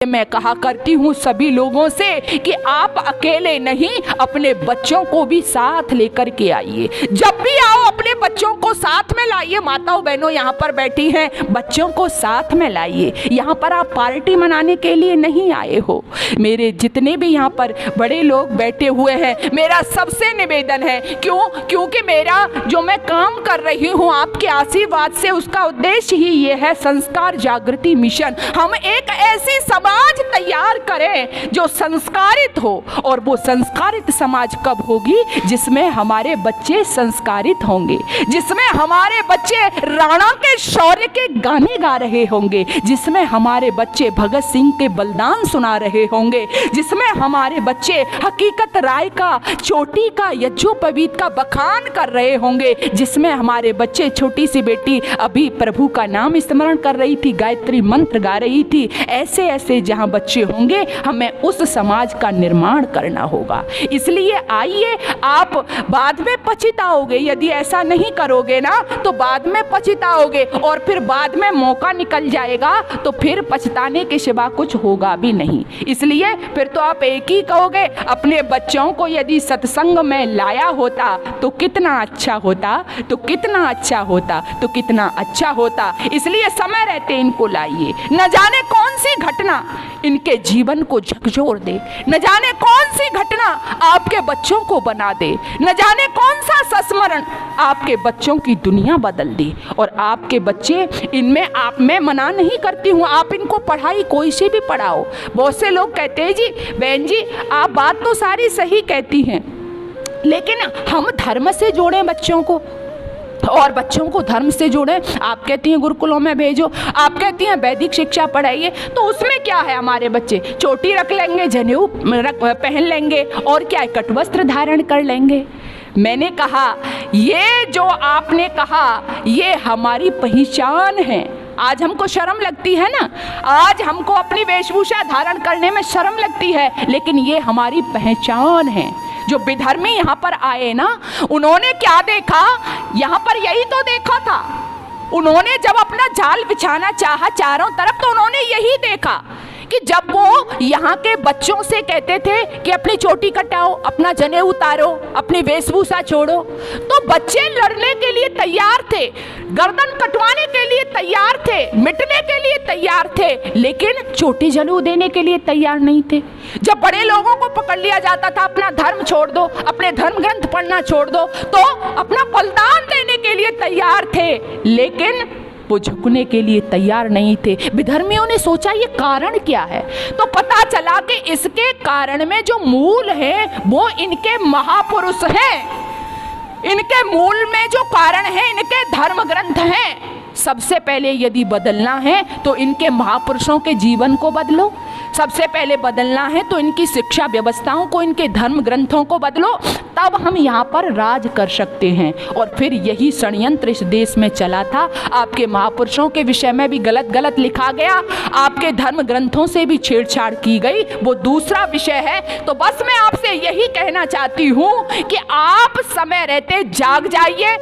मैं कहा करती हूँ सभी लोगों से कि आप अकेले नहीं, अपने बच्चों को भी साथ लेकर के आइए। जब भी आओ अपने बच्चों को साथ में लाइए। माताओं बहनों यहाँ पर बैठी हैं, बच्चों को साथ में लाइए। यहाँ पर आप पार्टी मनाने के लिए नहीं आए हो। मेरे जितने भी यहाँ पर बड़े लोग बैठे हुए हैं, मेरा सबसे निवेदन है, क्योंकि मेरा जो मैं काम कर रही हूँ आपके आशीर्वाद से, उसका उद्देश्य ही ये है, संस्कार जागृति मिशन। हम एक ऐसी समाज तैयार करें जो संस्कारित हो, और वो संस्कारित समाज कब होगी? जिसमें हमारे बच्चे संस्कारित होंगे, जिसमें हमारे बच्चे राणा के शौर्य के गाने गा रहे होंगे, जिसमें हमारे बच्चे भगत सिंह के बलिदान सुना रहे होंगे, जिसमें हमारे बच्चे हकीकत राय का, चोटी का, यज्ञोपवीत का बखान कर रहे होंगे, जिसमें हमारे बच्चे, छोटी सी बेटी अभी प्रभु का नाम स्मरण कर रही थी, गायत्री मंत्र गा रही थी। ऐसे ऐसे जहां बच्चे होंगे, हमें उस समाज का निर्माण करना होगा। इसलिए आइए, आप बाद में पछताओगे यदि ऐसा नहीं करोगे ना, तो बाद में पछताओगे, और फिर बाद में मौका निकल जाएगा तो फिर पछताने के सिवा कुछ होगा भी नहीं। इसलिए फिर तो आप एक ही कहोगे, अपने बच्चों को यदि सत्संग में लाया होता तो कितना अच्छा होता, तो कितना अच्छा होता, तो कितना अच्छा होता। इसलिए समय रहते इनको लाइए। न जाने कौन सी घटना इनके जीवन को झकझोर दे, न जाने कौन सी घटना आपके बच्चों को बना दे, न जाने कौन सा संस्मरण आपके बच्चों की दुनिया बदल दे। और आपके बच्चे, इनमें आप, मैं मना नहीं करती हूँ, आप इनको पढ़ाई कोई से भी पढ़ाओ। बहुत से लोग कहते हैं जी बहन जी आप बात तो सारी सही कहती हैं, लेकिन हम धर्म से जोड़ें बच्चों को, और बच्चों को धर्म से जोड़ें। आप कहती हैं गुरुकुलों में भेजो, आप कहती हैं वैदिक शिक्षा पढ़ाइए, तो उसमें क्या है? हमारे बच्चे चोटी रख लेंगे, जनेऊ पहन लेंगे, और क्या है, कटवस्त्र धारण कर लेंगे। मैंने कहा ये जो आपने कहा ये हमारी पहचान है। आज हमको शर्म लगती है ना, आज हमको अपनी वेशभूषा धारण करने में शर्म लगती है, लेकिन ये हमारी पहचान है। जो विधर्मी यहाँ पर आए ना, उन्होंने क्या देखा? यहाँ पर यही तो देखा था। उन्होंने जब अपना जाल बिछाना चाहा चारों तरफ, तो उन्होंने यही देखा कि जब वो यहाँ के बच्चों से कहते थे कि अपनी चोटी कटाओ, अपना जनेऊ उतारो, अपनी वेशभूषा छोड़ो, तो बच्चे लड़ने के लिए तैयार थे, गर्दन कटवाने के लिए तैयार थे, मिटने के लिए तैयार थे, लेकिन चोटी जनेऊ देने के लिए तैयार नहीं थे। जब बड़े लोगों को पकड़ लिया जाता था, अपना धर्म छोड़ दो, अपने धर्म ग्रंथ पढ़ना छोड़ दो, तो अपना बलिदान देने के लिए तैयार थे, लेकिन वो झुकने के लिए तैयार नहीं थे। विधर्मियों ने सोचा ये कारण क्या है, तो पता चला कि इसके कारण में जो मूल है वो इनके महापुरुष हैं। इनके मूल में जो कारण है इनके धर्म ग्रंथ हैं। सबसे पहले यदि बदलना है तो इनके महापुरुषों के जीवन को बदलो, सबसे पहले बदलना है तो इनकी शिक्षा व्यवस्थाओं को, इनके धर्म ग्रंथों को बदलो, तब हम यहाँ पर राज कर सकते हैं। और फिर यही षड्यंत्र इस देश में चला था। आपके महापुरुषों के विषय में भी गलत गलत लिखा गया, आपके धर्म ग्रंथों से भी छेड़छाड़ की गई, वो दूसरा विषय है। तो बस मैं आपसे यही कहना चाहती हूँ कि आप समय रहते जाग जाइए।